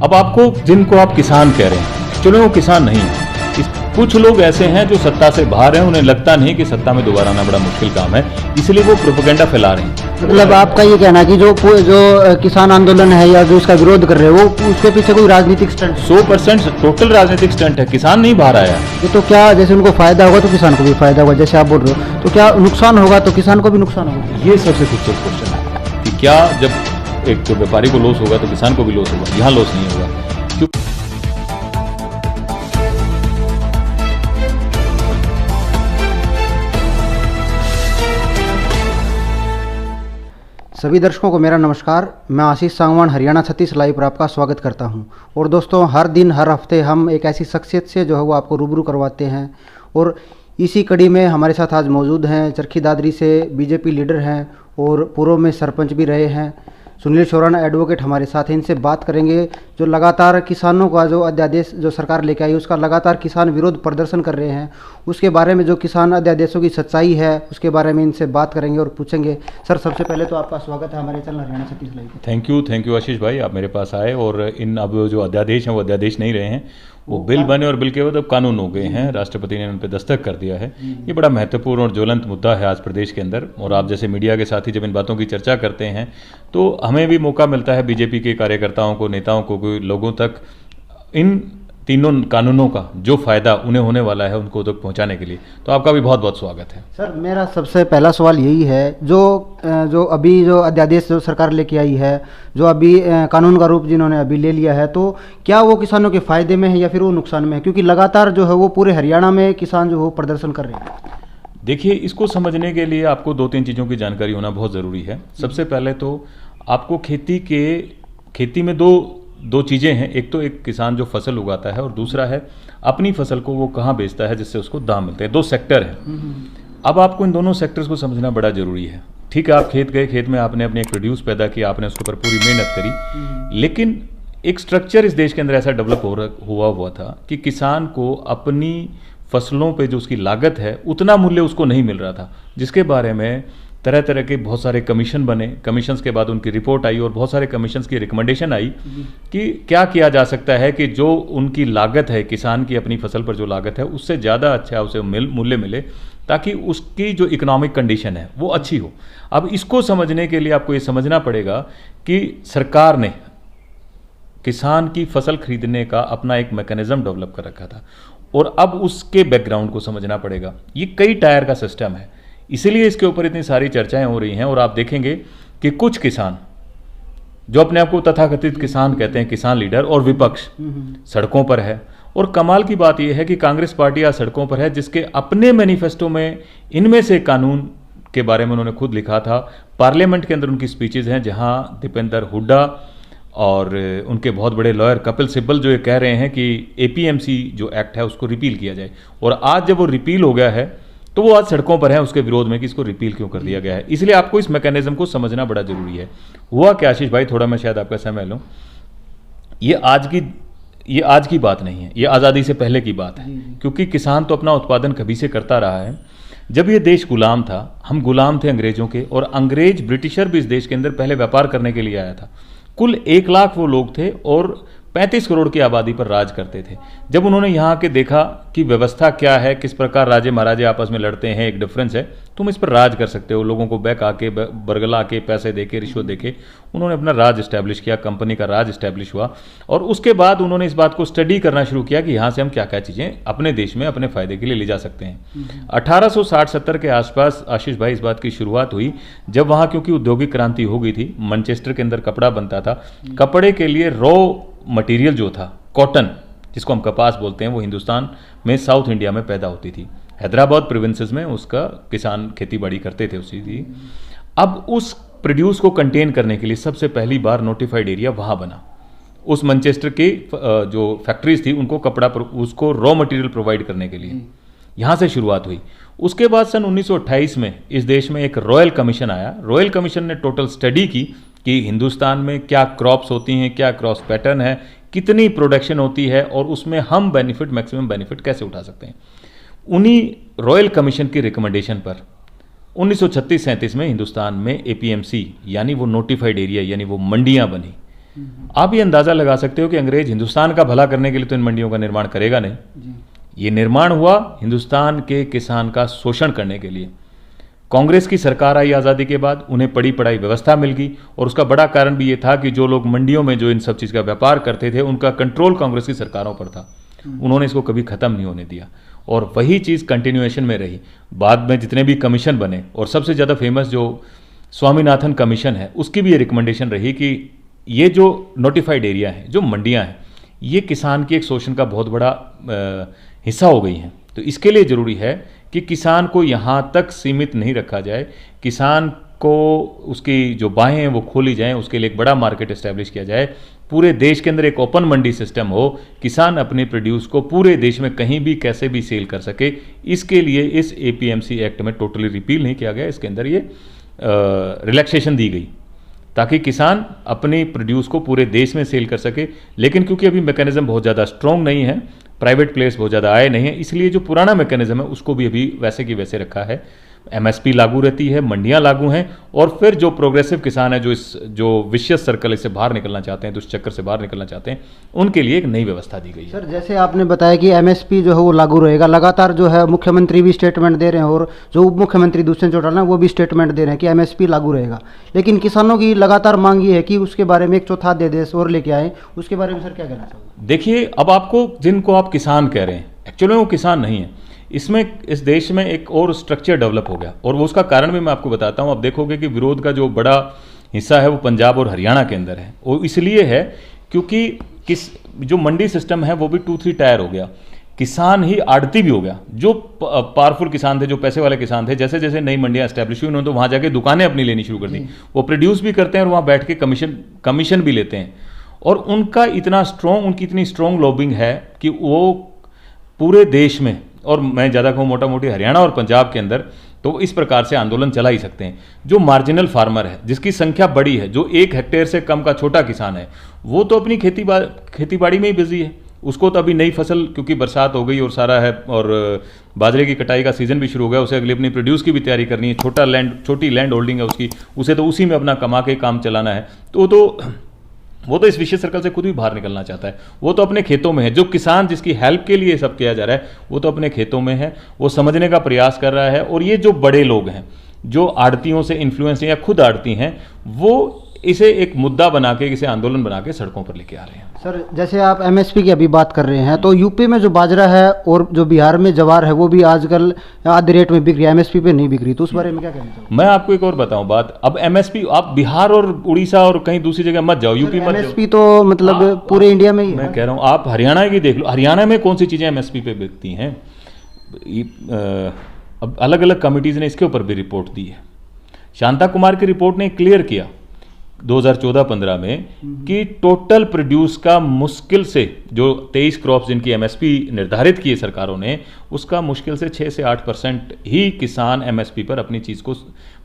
अब आपको जिनको आप किसान कह रहे हैं, चलो वो किसान नहीं है। कुछ लोग ऐसे हैं जो सत्ता से बाहर हैं, उन्हें लगता नहीं कि सत्ता में दोबारा आना बड़ा मुश्किल काम है, इसलिए वो प्रोपेगेंडा फैला रहे हैं। मतलब आपका ये कहना है कि जो किसान आंदोलन है या जो इसका विरोध कर रहे हैं वो उसके पीछे कोई राजनीतिक स्टंट? 100% टोटल राजनीतिक स्टंट है, किसान नहीं बाहर आया। ये तो क्या, जैसे उनको फायदा होगा तो किसान को भी फायदा होगा, जैसे आप बोल रहे हो, तो क्या नुकसान होगा तो किसान को भी नुकसान होगा? ये सबसे खूबसूरत क्वेश्चन है कि क्या जब एक व्यापारी को लॉस होगा तो किसान को भी लॉस होगा? यहाँ लॉस नहीं होगा। सभी दर्शकों को मेरा नमस्कार। मैं आशीष सांगवान हरियाणा 36 लाइव पर आपका स्वागत करता हूं। और दोस्तों, हर दिन हर हफ्ते हम एक ऐसी शख्सियत से जो है वो आपको रूबरू करवाते हैं, और इसी कड़ी में हमारे साथ आज मौजूद हैं चरखी दादरी से बीजेपी लीडर हैं और पूर्व में सरपंच भी रहे हैं सुनील शौराना एडवोकेट हमारे साथ हैं। इनसे बात करेंगे जो लगातार किसानों का जो अध्यादेश जो सरकार लेके आई उसका लगातार किसान विरोध प्रदर्शन कर रहे हैं, उसके बारे में जो किसान अध्यादेशों की सच्चाई है उसके बारे में इनसे बात करेंगे और पूछेंगे। सर, सबसे पहले तो आपका स्वागत है हमारे channel Haryana 36 live. Thank you Ashish भाई, आप मेरे पास आए। और इन अब जो अध्यादेश हैं वो अध्यादेश नहीं रहे हैं, वो बिल बने और बिल के बाद अब कानून हो गए हैं। राष्ट्रपति ने उन पर दस्तखत कर दिया है। ये बड़ा महत्वपूर्ण और ज्वलंत मुद्दा है आज प्रदेश के अंदर। और आप जैसे मीडिया के साथी जब इन बातों की चर्चा करते हैं तो हमें भी मौका मिलता है बीजेपी के कार्यकर्ताओं को, नेताओं को, लोगों तक इन तीनों कानूनों का जो फायदा उन्हें होने वाला है उनको तक पहुंचाने के लिए। तो आपका भी बहुत बहुत स्वागत है। सर, मेरा सबसे पहला सवाल यही है, जो अभी जो अध्यादेश जो सरकार लेके आई है, जो अभी कानून का रूप जिन्होंने अभी ले लिया है, तो क्या वो किसानों के फायदे में है या फिर वो नुकसान में है? क्योंकि लगातार जो है वो पूरे हरियाणा में किसान जो है प्रदर्शन कर रहे हैं। देखिए, इसको समझने के लिए आपको 2-3 चीज़ों की जानकारी होना बहुत ज़रूरी है। सबसे पहले तो आपको खेती में दो चीज़ें हैं। एक तो एक किसान जो फसल उगाता है और दूसरा है अपनी फसल को वो कहाँ बेचता है जिससे उसको दाम मिलते हैं। 2 सेक्टर हैं। अब आपको इन दोनों सेक्टर्स को समझना बड़ा ज़रूरी है। ठीक है, आप खेत गए, खेत में आपने अपने एक प्रोड्यूस पैदा किया, आपने उसके ऊपर पूरी मेहनत करी, लेकिन एक स्ट्रक्चर इस देश के अंदर ऐसा डेवलप हुआ था कि किसान को अपनी फसलों पे जो उसकी लागत है उतना मूल्य उसको नहीं मिल रहा था, जिसके बारे में तरह तरह के बहुत सारे कमीशन बने। कमीशंस के बाद उनकी रिपोर्ट आई और बहुत सारे कमीशंस की रिकमेंडेशन आई कि क्या किया जा सकता है कि जो उनकी लागत है, किसान की अपनी फसल पर जो लागत है उससे ज़्यादा अच्छा उसे मूल्य मिले, ताकि उसकी जो इकोनॉमिक कंडीशन है वो अच्छी हो। अब इसको समझने के लिए आपको ये समझना पड़ेगा कि सरकार ने किसान की फसल खरीदने का अपना एक मैकेनिज्म डेवलप कर रखा था, और अब उसके बैकग्राउंड को समझना पड़ेगा। ये कई टायर का सिस्टम है, इसीलिए इसके ऊपर इतनी सारी चर्चाएं हो रही हैं। और आप देखेंगे कि कुछ किसान जो अपने आप को तथाकथित किसान कहते हैं, किसान लीडर, और विपक्ष सड़कों पर है। और कमाल की बात यह है कि कांग्रेस पार्टी आज सड़कों पर है, जिसके अपने मैनिफेस्टो में इनमें से कानून के बारे में उन्होंने खुद लिखा था। पार्लियामेंट के अंदर उनकी स्पीचेज हैं जहां दीपेंद्र हुड्डा और उनके बहुत बड़े लॉयर कपिल सिब्बल जो ये कह रहे हैं कि एपीएमसी जो एक्ट है उसको रिपील किया जाए। और आज जब वो रिपील हो गया है तो वो आज सड़कों पर है उसके विरोध में कि इसको रिपील क्यों कर दिया गया है। इसलिए आपको इस मैकेनिज्म को समझना बड़ा जरूरी है। हुआ क्या आशीष भाई, थोड़ा मैं शायद आपका समय लूँ, ये आज की बात नहीं है, ये आज़ादी से पहले की बात है। क्योंकि किसान तो अपना उत्पादन कभी से करता रहा है। जब ये देश गुलाम था, हम गुलाम थे अंग्रेजों के, और अंग्रेज ब्रिटिशर भी इस देश के अंदर पहले व्यापार करने के लिए आया था। कुल 1 लाख वो लोग थे और 35 करोड़ की आबादी पर राज करते थे। जब उन्होंने यहाँ के देखा कि व्यवस्था क्या है, किस प्रकार राजे महाराजे आपस में लड़ते हैं, एक डिफरेंस है, तुम इस पर राज कर सकते हो, लोगों को बैक आके बरगला के पैसे देके रिश्वत देके उन्होंने अपना राज इस्टेब्लिश किया, कंपनी का राज इस्टेब्लिश हुआ। और उसके बाद उन्होंने इस बात को स्टडी करना शुरू किया कि यहाँ से हम क्या क्या चीज़ें अपने देश में अपने फायदे के लिए ले जा सकते हैं। 1860-70 के आसपास आशीष भाई इस बात की शुरुआत हुई, जब वहाँ क्योंकि औद्योगिक क्रांति हो गई थी, मैनचेस्टर के अंदर कपड़ा बनता था। कपड़े के लिए रॉ मटेरियल जो था कॉटन, जिसको हम कपास बोलते हैं, वो हिंदुस्तान में साउथ इंडिया में पैदा होती थी। हैदराबाद प्रोविंसेस में उसका किसान खेती बाड़ी करते थे उसी की। अब उस प्रोड्यूस को कंटेन करने के लिए सबसे पहली बार नोटिफाइड एरिया वहाँ बना। उस मैनचेस्टर की जो फैक्ट्रीज थी उनको कपड़ा उसको रॉ मटेरियल प्रोवाइड करने के लिए यहाँ से शुरुआत हुई। उसके बाद सन 1928 में इस देश में एक रॉयल कमीशन आया। रॉयल कमीशन ने टोटल स्टडी की कि हिंदुस्तान में क्या क्रॉप्स होती हैं, क्या क्रॉस पैटर्न है, कितनी प्रोडक्शन होती है, और उसमें हम मैक्सिमम बेनिफिट कैसे उठा सकते हैं। उन्हीं रॉयल कमीशन की रिकमेंडेशन पर 1936-37 में हिंदुस्तान में एपीएमसी यानी वो नोटिफाइड एरिया यानी वो मंडियां बनी। आप ये अंदाज़ा लगा सकते हो कि अंग्रेज हिंदुस्तान का भला करने के लिए तो इन मंडियों का निर्माण करेगा नहीं। ये निर्माण हुआ हिंदुस्तान के किसान का शोषण करने के लिए। कांग्रेस की सरकार आई आज़ादी के बाद, उन्हें पड़ी पढ़ाई व्यवस्था मिल गई, और उसका बड़ा कारण भी ये था कि जो लोग मंडियों में जो इन सब चीज़ का व्यापार करते थे उनका कंट्रोल कांग्रेस की सरकारों पर था। उन्होंने इसको कभी ख़त्म नहीं होने दिया, और वही चीज़ कंटिन्यूएशन में रही। बाद में जितने भी कमीशन बने, और सबसे ज़्यादा फेमस जो स्वामीनाथन कमीशन है, उसकी भी ये रिकमेंडेशन रही कि ये जो नोटिफाइड एरिया है, जो मंडियाँ हैं, ये किसान की एक शोषण का बहुत बड़ा हिस्सा हो गई हैं। तो इसके लिए ज़रूरी है कि किसान को यहाँ तक सीमित नहीं रखा जाए, किसान को उसकी जो बाहें हैं वो खोली जाएं, उसके लिए एक बड़ा मार्केट एस्टेब्लिश किया जाए, पूरे देश के अंदर एक ओपन मंडी सिस्टम हो, किसान अपने प्रोड्यूस को पूरे देश में कहीं भी कैसे भी सेल कर सके। इसके लिए इस एपीएमसी एक्ट में टोटली रिपील नहीं किया गया, इसके अंदर ये रिलैक्सेशन दी गई ताकि किसान अपनी प्रोड्यूस को पूरे देश में सेल कर सके। लेकिन क्योंकि अभी मैकेनिज्म बहुत ज़्यादा स्ट्रॉन्ग नहीं है, प्राइवेट प्लेयर्स बहुत ज़्यादा आए नहीं हैं, इसलिए जो पुराना मैकेनिज्म है उसको भी अभी वैसे की वैसे रखा है। एमएसपी लागू रहती है, मंडियां लागू हैं, और फिर जो प्रोग्रेसिव किसान है, जो विशियस सर्कल से बाहर निकलना चाहते हैं, तो उस चक्कर से बाहर निकलना चाहते हैं, उनके लिए एक नई व्यवस्था दी गई है। सर, जैसे आपने बताया कि एमएसपी जो है वो लागू रहेगा, लगातार जो है मुख्यमंत्री भी स्टेटमेंट दे रहे हैं, और जो उप मुख्यमंत्री दुष्यंत चौटाला वो भी स्टेटमेंट दे रहे हैं कि एमएसपी लागू रहेगा। लेकिन किसानों की लगातार मांग ये है कि उसके बारे में एक चौथा अध्यादेश और लेके आए, उसके बारे में सर क्या कहना चाहिए? देखिए, अब आपको जिनको आप किसान कह रहे हैं, एक्चुअली वो किसान नहीं है। इसमें इस देश में एक और स्ट्रक्चर डेवलप हो गया, और वो उसका कारण भी मैं आपको बताता हूँ। आप देखोगे कि विरोध का जो बड़ा हिस्सा है वो पंजाब और हरियाणा के अंदर है। वो इसलिए है क्योंकि जो मंडी सिस्टम है वो भी 2-3 टायर हो गया, किसान ही आड़ती भी हो गया। जो पावरफुल किसान थे, जो पैसे वाले किसान थे, जैसे जैसे नई मंडियाँ एस्टैब्लिश हुई, उन्होंने तो वहाँ जाके दुकानें अपनी लेनी शुरू कर दी। वो प्रोड्यूस भी करते हैं और वहाँ बैठ के कमीशन भी लेते हैं, और उनकी इतनी स्ट्रॉन्ग लॉबिंग है कि वो पूरे देश में, और मैं ज़्यादा कहूँ मोटा मोटी हरियाणा और पंजाब के अंदर, तो इस प्रकार से आंदोलन चला ही सकते हैं। जो मार्जिनल फार्मर है, जिसकी संख्या बड़ी है, जो 1 हेक्टेयर से कम का छोटा किसान है, वो तो अपनी खेती बाड़ी में ही बिजी है। उसको तो अभी नई फसल, क्योंकि बरसात हो गई और सारा है, और बाजरे की कटाई का सीजन भी शुरू हो गया, उसे अगले अपनी प्रोड्यूस की भी तैयारी करनी है, छोटी लैंड होल्डिंग है उसकी, उसे तो उसी में अपना कमा के काम चलाना है। तो वो तो इस विशेष सर्कल से खुद भी बाहर निकलना चाहता है। वो तो अपने खेतों में है। जो किसान जिसकी हेल्प के लिए सब किया जा रहा है, वो तो अपने खेतों में है, वो समझने का प्रयास कर रहा है। और ये जो बड़े लोग हैं, जो आड़तियों से इन्फ्लुएंस या खुद आड़ती हैं, वो इसे एक मुद्दा बना के, इसे आंदोलन बना के सड़कों पर लेके आ रहे हैं। सर, जैसे आप एमएसपी की अभी बात कर रहे हैं, तो यूपी में जो बाजरा है और जो बिहार में जवार है, वो भी आजकल आधे रेट में बिक रही है, एमएसपी पे नहीं बिक रही, तो उस बारे में क्या कहना चाहिए? मैं आपको एक और बताऊं बात। अब एमएसपी आप बिहार और उड़ीसा और कहीं दूसरी जगह मत जाओ, यूपी मत जाओ। एमएसपी तो मतलब पूरे इंडिया में ही मैं कह रहा हूँ, आप हरियाणा की देख लो, हरियाणा में कौन सी चीज़ें एमएसपी पे बिकती हैं। अब अलग अलग कमिटीज़ ने इसके ऊपर भी रिपोर्ट दी है। शांता कुमार की रिपोर्ट ने क्लियर किया 2014-15 में कि टोटल प्रोड्यूस का मुश्किल से, जो 23 क्रॉप्स जिनकी एमएसपी निर्धारित की है सरकारों ने, उसका मुश्किल से 6 से 8% ही किसान एमएसपी पर अपनी चीज़ को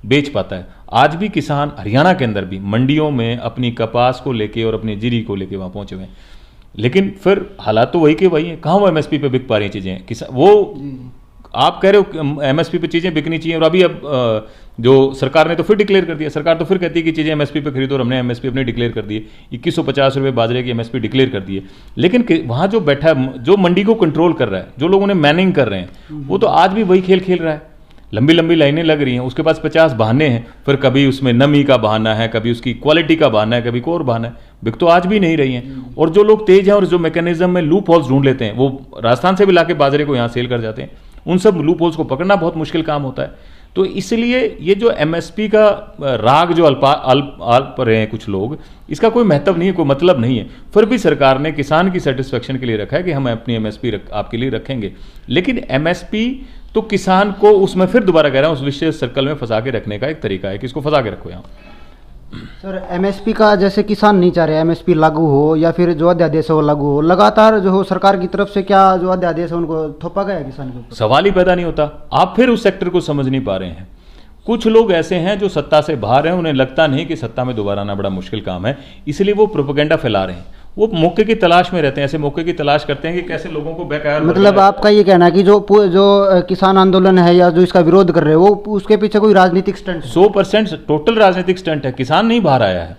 बेच पाता है। आज भी किसान हरियाणा के अंदर भी मंडियों में अपनी कपास को लेके और अपनी जीरी को लेके वहाँ पहुँचे हुए हैं, लेकिन फिर हालात तो वही के वही हैं। कहाँ वो एमएसपी पे बिक पा रही चीज़ें? किसान वो आप कह रहे हो एमएसपी पे चीज़ें बिकनी चाहिए, और अभी अब जो सरकार ने तो फिर डिक्लेयर कर दिया, सरकार तो फिर कहती है कि चीज़ें एमएसपी पे खरीदो, और हमने एमएसपी अपने डिक्लेयर कर दिए, 2150 रुपये बाजरे की एमएसपी डिक्लेयर कर दिए। लेकिन वहाँ जो बैठा, जो मंडी को कंट्रोल कर रहा है, जो लोग उन्हें मैनिंग कर रहे हैं, वो तो आज भी वही खेल खेल रहा है। लंबी लंबी लाइनें लग रही हैं, उसके पास 50 बहाने हैं, फिर कभी उसमें नमी का बहाना है, कभी उसकी क्वालिटी का बहाना है, कभी कोई और बहाना है। बिक तो आज भी नहीं रही हैं। और जो लोग तेज हैं और जो मैकेनिज्म में लूप होल्स ढूंढ लेते हैं, वो राजस्थान से भी लाके बाजरे को यहाँ सेल कर जाते हैं। उन सब लूप होल्स को पकड़ना बहुत मुश्किल काम होता है। तो इसलिए ये जो एमएसपी का राग जो अल्प रहे हैं कुछ लोग, इसका कोई महत्व नहीं है, कोई मतलब नहीं है। फिर भी सरकार ने किसान की सेटिस्फेक्शन के लिए रखा है कि हम अपनी एमएसपी आपके लिए रखेंगे। लेकिन एमएसपी तो किसान को, उसमें फिर दोबारा कह रहा हूँ, उस विशेष सर्कल में फंसा के रखने का एक तरीका है कि इसको फंसा के रखो यहाँ। सर, एमएसपी का जैसे किसान नहीं चाह रहे एमएसपी लागू हो, या फिर जो अध्यादेश है वो लागू हो, लगातार जो हो सरकार की तरफ से क्या जो अध्यादेश है उनको थोपा गया किसान के ऊपर? सवाल ही पैदा नहीं होता। आप फिर उस सेक्टर को समझ नहीं पा रहे हैं। कुछ लोग ऐसे हैं जो सत्ता से बाहर हैं, उन्हें लगता नहीं कि सत्ता में दोबारा आना बड़ा मुश्किल काम है, इसलिए वो प्रोपेगेंडा फैला रहे हैं। वो मौके की तलाश में रहते हैं, ऐसे मौके की तलाश करते हैं कि कैसे लोगों को बेकार। मतलब आपका ये कहना है कि जो किसान आंदोलन है या जो इसका विरोध कर रहे हैं, वो उसके पीछे कोई राजनीतिक स्टंट है? 100% टोटल राजनीतिक स्टंट है। किसान नहीं बाहर आया है,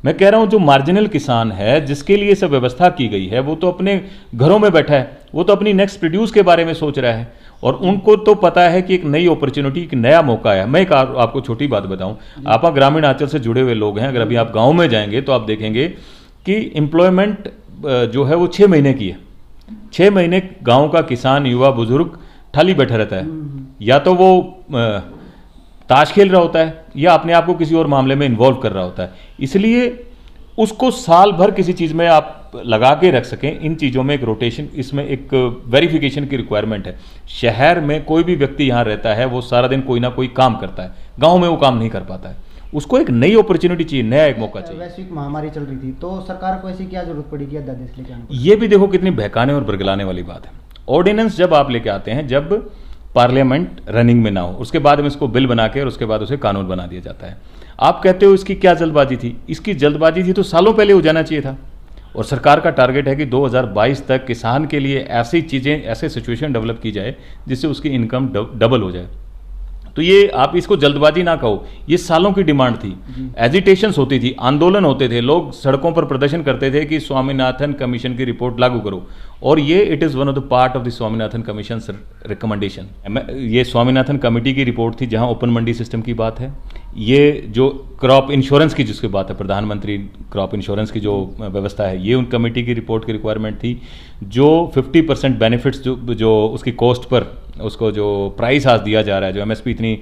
मैं कह रहा हूं जो मार्जिनल किसान है, जिसके लिए सब व्यवस्था की गई है, वो तो अपने घरों में बैठा है, वो तो अपनी नेक्स्ट प्रोड्यूस के बारे में सोच रहा है, और उनको तो पता है कि एक नई अपॉर्चुनिटी, एक नया मौका है। मैं एक आपको छोटी बात बताऊं, आप ग्रामीण अंचल से जुड़े हुए लोग हैं, अगर अभी आप गाँव में जाएंगे तो आप देखेंगे कि एम्प्लॉयमेंट जो है वो 6 महीने की है। 6 महीने गाँव का किसान, युवा, बुजुर्ग खाली बैठा रहता है, या तो वो ताश खेल रहा होता है या अपने आप को किसी और मामले में इन्वॉल्व कर रहा होता है। इसलिए उसको साल भर किसी चीज़ में आप लगा के रख सकें, इन चीज़ों में एक रोटेशन, इसमें एक वेरिफिकेशन की रिक्वायरमेंट है। शहर में कोई भी व्यक्ति यहाँ रहता है, वो सारा दिन कोई ना कोई काम करता है, गांव में वो काम नहीं कर पाता है, उसको एक नई अपॉर्चुनिटी चाहिए, नया एक मौका चाहिए। वैश्विक महामारी चल रही थी तो सरकार को ऐसी क्या जरूरत पड़ी कि अध्यादेश लेके आने को? ये भी देखो कितनी बहकाने और बरगलाने वाली बात है। ऑर्डिनेंस जब आप लेके आते हैं, जब पार्लियामेंट रनिंग में ना हो, उसके बाद में इसको बिल बना के और उसके बाद उसे कानून बना दिया जाता है। आप कहते हो इसकी क्या जल्दबाजी थी? इसकी जल्दबाजी थी तो सालों पहले हो जाना चाहिए था। और सरकार का टारगेट है कि 2022 तक किसान के लिए ऐसी चीज़ें, ऐसे सिचुएशन डेवलप की जाए जिससे उसकी इनकम डबल हो जाए। तो ये आप इसको जल्दबाजी ना कहो, ये सालों की डिमांड थी, एजिटेशंस होती थी, आंदोलन होते थे, लोग सड़कों पर प्रदर्शन करते थे कि स्वामीनाथन कमीशन की रिपोर्ट लागू करो, और ये it is one of the part of the Swaminathan commission recommendation. ये स्वामीनाथन कमेटी की रिपोर्ट थी जहां ओपन मंडी सिस्टम की बात है, ये जो क्रॉप इंश्योरेंस की जिसकी बात है, प्रधानमंत्री क्रॉप इंश्योरेंस की जो व्यवस्था है, ये उन कमेटी की रिपोर्ट की रिक्वायरमेंट थी। जो 50% बेनिफिट्स जो उसकी कॉस्ट पर उसको जो प्राइस आज दिया जा रहा है, जो एमएसपी इतनी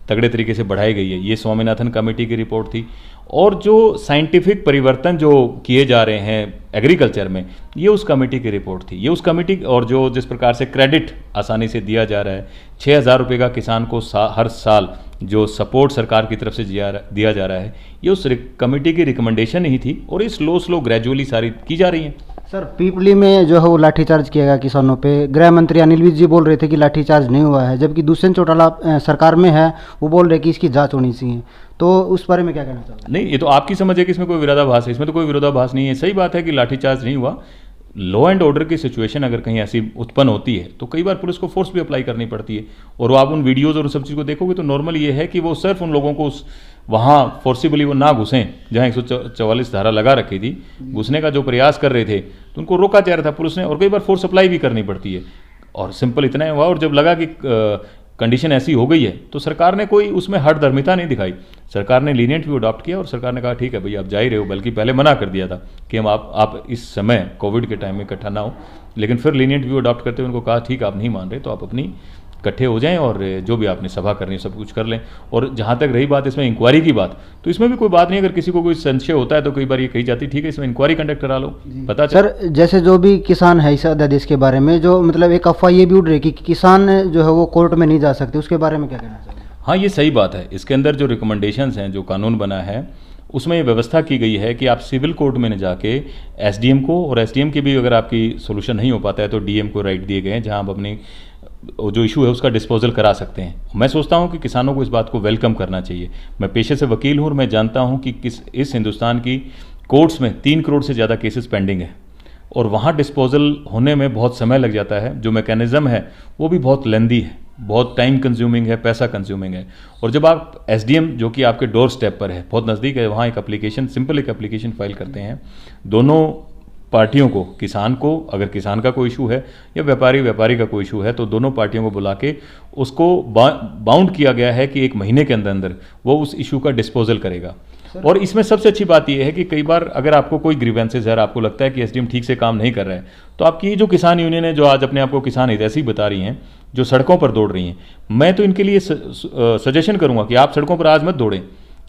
तगड़े तरीके से बढ़ाई गई है, ये स्वामीनाथन कमेटी की रिपोर्ट थी। और जो साइंटिफिक परिवर्तन जो किए जा रहे हैं एग्रीकल्चर में, ये उस कमेटी की रिपोर्ट थी, ये उस कमेटी। और जो जिस प्रकार से क्रेडिट आसानी से दिया जा रहा है, 6,000 रुपये का किसान को हर साल जो सपोर्ट सरकार की तरफ से दिया जा रहा है, ये उस कमेटी की रिकमेंडेशन ही थी, और ये स्लो ग्रेजुअली सारी की जा रही हैं। सर, पीपली में जो है वो लाठीचार्ज किया गया किसानों पे। गृह मंत्री अनिल विज जी बोल रहे थे कि लाठीचार्ज नहीं हुआ है, जबकि दुष्यंत चौटाला सरकार में है, वो बोल रहे कि इसकी जांच होनी चाहिए। तो उस बारे में क्या कहना चाहोगे? नहीं, ये तो आपकी समझ है कि इसमें कोई विरोधाभास है, इसमें तो कोई विरोधाभास नहीं है। सही बात है कि लाठीचार्ज नहीं हुआ। लॉ एंड ऑर्डर की सिचुएशन अगर कहीं ऐसी उत्पन्न होती है तो कई बार पुलिस को फोर्स भी अप्लाई करनी पड़ती है, और वो आप उन वीडियोज़ और उन सब चीज़ को देखोगे तो नॉर्मल ये है कि वो सिर्फ उन लोगों को वहाँ फोर्सिबली वो ना घुसें जहाँ 144 धारा लगा रखी थी, घुसने का जो प्रयास कर रहे थे तो उनको रोका जा रहा था पुलिस ने, और कई बार फोर्स अप्लाई भी करनी पड़ती है। और सिंपल इतना ही हुआ, और जब लगा कि कंडीशन ऐसी हो गई है तो सरकार ने कोई उसमें हठधर्मिता नहीं दिखाई, सरकार ने लीनियंट व्यू अडॉप्ट किया, और सरकार ने कहा ठीक है भाई आप जा ही रहे हो, बल्कि पहले मना कर दिया था कि हम आप इस समय कोविड के टाइम में इकट्ठा ना हो, लेकिन फिर लीनियंट व्यू अडॉप्ट करते हुए उनको कहा ठीक आप नहीं मान रहे तो आप अपनी इकट्ठे हो जाएं और जो भी आपने सभा करनी है सब कुछ कर लें। और जहाँ तक रही बात इसमें इंक्वायरी की बात, तो इसमें भी कोई बात नहीं, अगर किसी को कोई संशय होता है तो कई बार ये कही जाती ठीक है इसमें इंक्वायरी कंडक्ट करा लो, पता चल। सर, जैसे जो भी किसान है इस अध्यादेश के बारे में जो मतलब एक अफवाह ये भी उड़ रही कि किसान जो है वो कोर्ट में नहीं जा सकते, उसके बारे में क्या कहना चाहिए? हाँ, ये सही बात है। इसके अंदर जो रिकमेंडेशंस हैं, जो कानून बना है, उसमें ये व्यवस्था की गई है कि आप सिविल कोर्ट में न जाके एसडीएम को, और एसडीएम की भी अगर आपकी सोल्यूशन नहीं हो पाता है तो डीएम को राइट दिए गए हैं जहाँ आप अपनी जो इशू है उसका डिस्पोजल करा सकते हैं। मैं सोचता हूं कि किसानों को इस बात को वेलकम करना चाहिए। मैं पेशे से वकील हूं और मैं जानता हूं कि इस हिंदुस्तान की कोर्ट्स में 3 करोड़ से ज़्यादा केसेस पेंडिंग है, और वहाँ डिस्पोजल होने में बहुत समय लग जाता है। जो मैकेनिज्म है वो भी बहुत लेंदी है, बहुत टाइम कंज्यूमिंग है, पैसा कंज्यूमिंग है। और जब आप एसडीएम जो कि आपके डोर स्टेप पर है, बहुत नज़दीक है, वहाँ एक एप्लीकेशन, सिंपल एक एप्लीकेशन फाइल करते हैं, दोनों पार्टियों को, किसान को अगर किसान का कोई इशू है या व्यापारी का कोई इशू है, तो दोनों पार्टियों को बुला के उसको बाउंड किया गया है कि 1 महीने के अंदर अंदर वो उस इशू का डिस्पोजल करेगा। और इसमें सबसे अच्छी बात यह है कि कई बार अगर आपको कोई ग्रीवेंसेज है, आपको लगता है कि एसडीएम ठीक से काम नहीं कर रहा है, तो आपकी जो किसान यूनियन है, जो आज अपने आप को किसान हितैषी बता रही हैं, जो सड़कों पर दौड़ रही हैं, मैं तो इनके लिए सजेशन करूंगा कि आप सड़कों पर आज मत दौड़ें,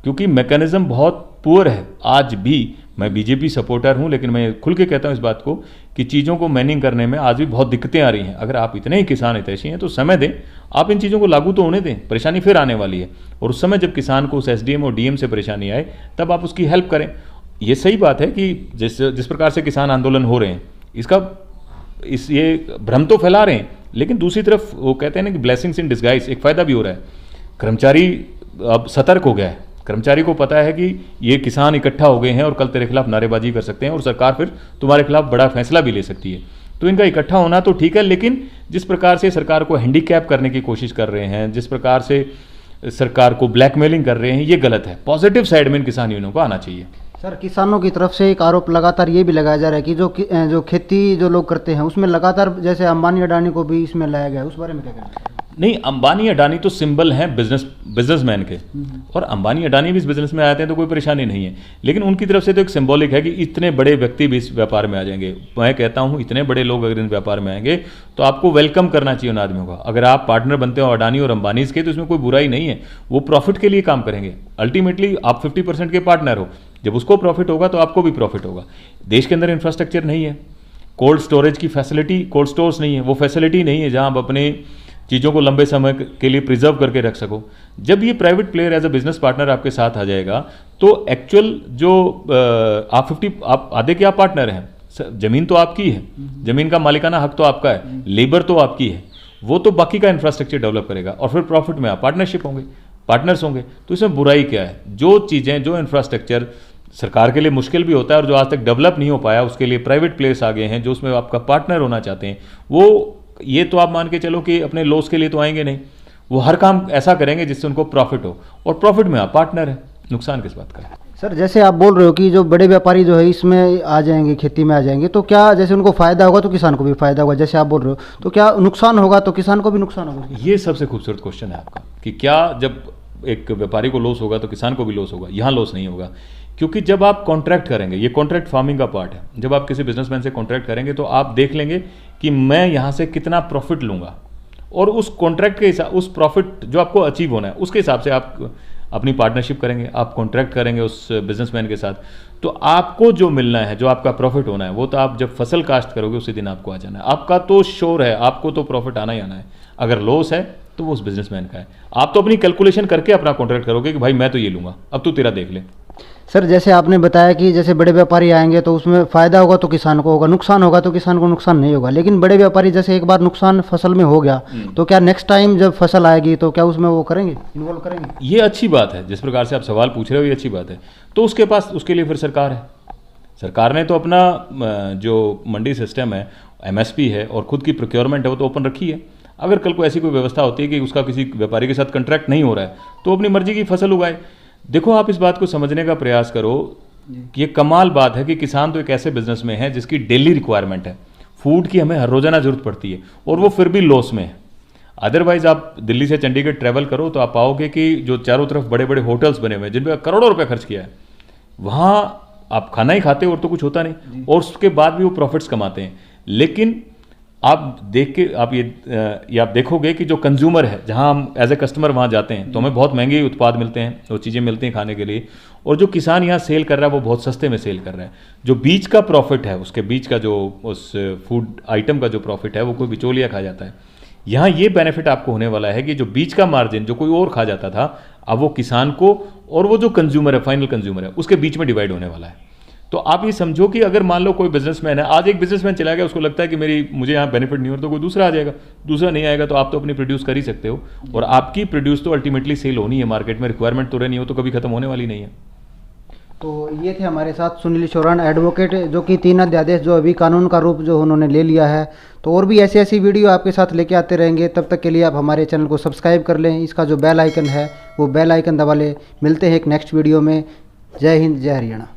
क्योंकि मैकेनिज्म बहुत पुअर है। आज भी मैं बीजेपी सपोर्टर हूं, लेकिन मैं खुल के कहता हूं इस बात को कि चीज़ों को मैनिंग करने में आज भी बहुत दिक्कतें आ रही हैं। अगर आप इतने ही किसान हितैषी हैं तो समय दें, आप इन चीज़ों को लागू तो होने दें, परेशानी फिर आने वाली है। और उस समय जब किसान को उस एसडीएम और डीएम से परेशानी आए तब आप उसकी हेल्प करें। ये सही बात है कि जिस प्रकार से किसान आंदोलन हो रहे हैं, ये भ्रम तो फैला रहे हैं, लेकिन दूसरी तरफ वो कहते हैं ना कि ब्लेसिंग्स इन डिस्गाइज, एक फ़ायदा भी हो रहा है। कर्मचारी अब सतर्क हो गया है, कर्मचारी को पता है कि ये किसान इकट्ठा हो गए हैं और कल तेरे खिलाफ नारेबाजी कर सकते हैं और सरकार फिर तुम्हारे खिलाफ बड़ा फैसला भी ले सकती है। तो इनका इकट्ठा होना तो ठीक है, लेकिन जिस प्रकार से सरकार को हैंडीकैप करने की कोशिश कर रहे हैं, जिस प्रकार से सरकार को ब्लैकमेलिंग कर रहे हैं, ये गलत है। पॉजिटिव साइड में इन किसान यूनियनों को आना चाहिए। सर, किसानों की तरफ से एक आरोप लगातार ये भी लगाया जा रहा है कि जो खेती जो लोग करते हैं उसमें लगातार जैसे अंबानी अडानी को भी इसमें लाया गया है, उस बारे में क्या कहना है? नहीं, अंबानी अडानी तो सिंबल हैं बिजनेसमैन के, और अंबानी अडानी भी इस बिजनेस में आते हैं तो कोई परेशानी नहीं है, लेकिन उनकी तरफ से तो एक सिंबॉलिक है कि इतने बड़े व्यक्ति भी इस व्यापार में आ जाएंगे। मैं कहता हूं इतने बड़े लोग अगर इन व्यापार में आएंगे तो आपको वेलकम करना चाहिए उन आदमियों का। अगर आप पार्टनर बनते हो अडानी और अंबानी के तो इसमें कोई बुराई नहीं है, वो प्रॉफिट के लिए काम करेंगे। अल्टीमेटली आप 50% के पार्टनर हो, जब उसको प्रॉफिट होगा तो आपको भी प्रॉफिट होगा। देश के अंदर इंफ्रास्ट्रक्चर नहीं है, कोल्ड स्टोरेज की फैसिलिटी, कोल्ड स्टोर्स नहीं है, वो फैसिलिटी नहीं है जहां आप अपने चीज़ों को लंबे समय के लिए प्रिजर्व करके रख सको। जब ये private player as a business partner आपके साथ आ जाएगा तो एक्चुअल जो आप आधे के आप पार्टनर हैं, जमीन तो आपकी है, जमीन का मालिकाना हक तो आपका है, लेबर तो आपकी है, वो तो बाकी का इंफ्रास्ट्रक्चर डेवलप करेगा और फिर प्रॉफिट में आप पार्टनरशिप होंगे, पार्टनर्स होंगे। तो इसमें बुराई क्या है? जो चीज़ें, जो इंफ्रास्ट्रक्चर सरकार के लिए मुश्किल भी होता है और जो आज तक डेवलप नहीं हो पाया, उसके लिए प्राइवेट प्लेयर्स आ गए हैं जो उसमें आपका पार्टनर होना चाहते हैं। वो ये तो आप मान के चलो कि अपने लॉस के लिए तो आएंगे नहीं, वो हर काम ऐसा करेंगे जिससे उनको प्रॉफिट हो, और प्रॉफिट में आप पार्टनर हैं, नुकसान किस बात का है? सर, जैसे आप बोल रहे हो कि जो बड़े व्यापारी जो है इसमें आ जाएंगे, खेती में आ जाएंगे, तो क्या जैसे उनको फायदा होगा तो किसान को भी फायदा होगा, जैसे आप बोल रहे हो, तो क्या नुकसान होगा तो किसान को भी नुकसान होगा? ये सबसे खूबसूरत क्वेश्चन है आपका कि क्या जब एक व्यापारी को लॉस होगा तो किसान को भी लॉस होगा? यहाँ लॉस नहीं होगा, क्योंकि जब आप कॉन्ट्रैक्ट करेंगे, ये कॉन्ट्रैक्ट फार्मिंग का पार्ट है, जब आप किसी बिजनेसमैन से कॉन्ट्रैक्ट करेंगे तो आप देख लेंगे कि मैं यहाँ से कितना प्रॉफिट लूँगा, और उस कॉन्ट्रैक्ट के हिसाब, उस प्रॉफिट जो आपको अचीव होना है उसके हिसाब से आप अपनी पार्टनरशिप करेंगे, आप कॉन्ट्रैक्ट करेंगे उस बिजनेसमैन के साथ, तो आपको जो मिलना है, जो आपका प्रॉफिट होना है, वो तो आप जब फसल काश्त करोगे उसी दिन आपको आ जाना है। आपका तो श्योर है, आपको तो प्रॉफिट आना ही आना है। अगर लॉस है तो वो उस बिजनेसमैन का है। आप तो अपनी कैलकुलेशन करके अपना कॉन्ट्रैक्ट करोगे कि भाई मैं तो ये लूँगा, अब तू तेरा देख ले। सर, जैसे आपने बताया कि जैसे बड़े व्यापारी आएंगे तो उसमें फ़ायदा होगा तो किसान को होगा, नुकसान होगा तो किसान को नुकसान नहीं होगा, लेकिन बड़े व्यापारी जैसे एक बार नुकसान फसल में हो गया तो क्या नेक्स्ट टाइम जब फसल आएगी तो क्या उसमें वो करेंगे, इन्वॉल्व करेंगे? ये अच्छी बात है, जिस प्रकार से आप सवाल पूछ रहे हो ये अच्छी बात है। तो उसके पास, उसके लिए फिर सरकार है। सरकार ने तो अपना जो मंडी सिस्टम है, MSP है और खुद की प्रोक्योरमेंट है, वो तो ओपन रखी है। अगर कल को ऐसी कोई व्यवस्था होती है कि उसका किसी व्यापारी के साथ कॉन्ट्रैक्ट नहीं हो रहा है तो अपनी मर्जी की फसल उगाए। देखो, आप इस बात को समझने का प्रयास करो कि ये कमाल बात है कि किसान तो एक ऐसे बिजनेस में है जिसकी डेली रिक्वायरमेंट है, फूड की हमें हर रोजाना जरूरत पड़ती है, और वो फिर भी लॉस में है। अदरवाइज आप दिल्ली से चंडीगढ़ ट्रैवल करो तो आप पाओगे कि जो चारों तरफ बड़े बड़े होटल्स बने हुए हैं जिन पर करोड़ों रुपए खर्च किया है, वहाँ आप खाना ही खाते हो और तो कुछ होता नहीं, और उसके बाद भी वो प्रॉफिट्स कमाते हैं। लेकिन आप देख के ये आप देखोगे कि जो कंज्यूमर है, जहां हम एज ए कस्टमर वहां जाते हैं तो हमें बहुत महंगे उत्पाद मिलते हैं, वो चीज़ें मिलती हैं खाने के लिए, और जो किसान यहाँ सेल कर रहा है वो बहुत सस्ते में सेल कर रहा है। जो बीच का प्रॉफिट है, उसके बीच का जो उस फूड आइटम का जो प्रॉफिट है वो कोई बिचौलिया खा जाता है। यहाँ ये बेनिफिट आपको होने वाला है कि जो बीच का मार्जिन जो कोई और खा जाता था, अब वो किसान को और वो जो कंज्यूमर है, फाइनल कंज्यूमर है, उसके बीच में डिवाइड होने वाला है। तो आप ये समझो कि अगर मान लो कोई बिजनेसमैन है, आज एक बिजनेसमैन चला गया, उसको लगता है कि मुझे यहाँ बेनिफिट नहीं हो रहा, तो कोई दूसरा आ जाएगा, दूसरा नहीं आएगा तो आप तो अपनी प्रोड्यूस कर ही सकते हो, और आपकी प्रोड्यूस तो अल्टीमेटली सेल होनी है मार्केट में, रिक्वायरमेंट तो रहनी हो तो कभी खत्म होने वाली नहीं है। तो ये थे हमारे साथ सुनील चौरान एडवोकेट, जो कि 3 अध्यादेश जो अभी कानून का रूप जो उन्होंने ले लिया है। तो और भी ऐसी ऐसी वीडियो आपके साथ लेके आते रहेंगे। तब तक के लिए आप हमारे चैनल को सब्सक्राइब कर लें, इसका जो बेल आइकन है वो बेल आइकन दबा लें। मिलते हैं एक नेक्स्ट वीडियो में। जय हिंद, जय हरियाणा।